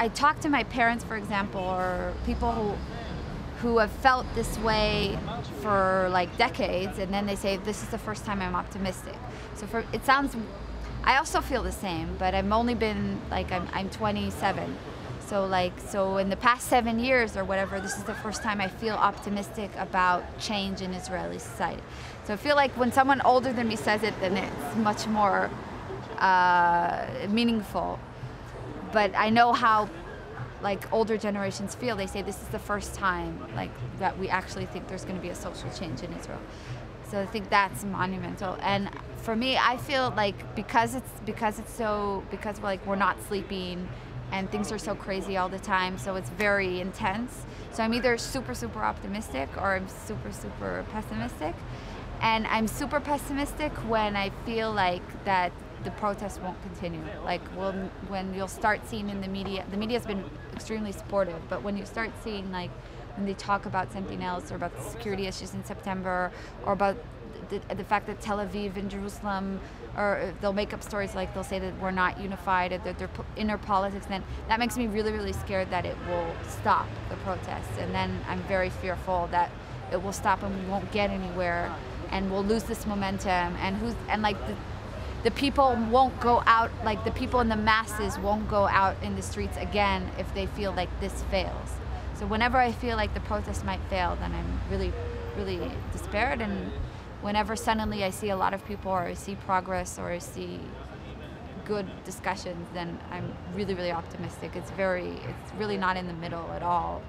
I talk to my parents, for example, or people who have felt this way for like decades, and then they say, this is the first time I'm optimistic. So it sounds, I also feel the same, but I've only been, like, I'm 27. So in the past 7 years or whatever, this is the first time I feel optimistic about change in Israeli society. So I feel like when someone older than me says it, then it's much more meaningful. But I know how, like, older generations feel. They say this is the first time, like, that we actually think there's going to be a social change in Israel. So I think that's monumental. And for me, I feel like because we're not sleeping and things are so crazy all the time, so it's very intense. So I'm either super, super optimistic or I'm super, super pessimistic. And I'm super pessimistic when I feel like that the protests won't continue. Like when you'll start seeing in the media's been extremely supportive, but when you start seeing, like, when they talk about something else, or about the security issues in September, or about the fact that Tel Aviv and Jerusalem, or they'll make up stories, like they'll say that we're not unified, that they're inner politics, then that makes me really, really scared that it will stop the protests. And then I'm very fearful that it will stop and we won't get anywhere, and we'll lose this momentum, and the people won't go out, like the people in the masses won't go out in the streets again if they feel like this fails. So whenever I feel like the protest might fail, then I'm really, really despaired. And whenever suddenly I see a lot of people, or I see progress, or I see good discussions, then I'm really, really optimistic. It's really not in the middle at all.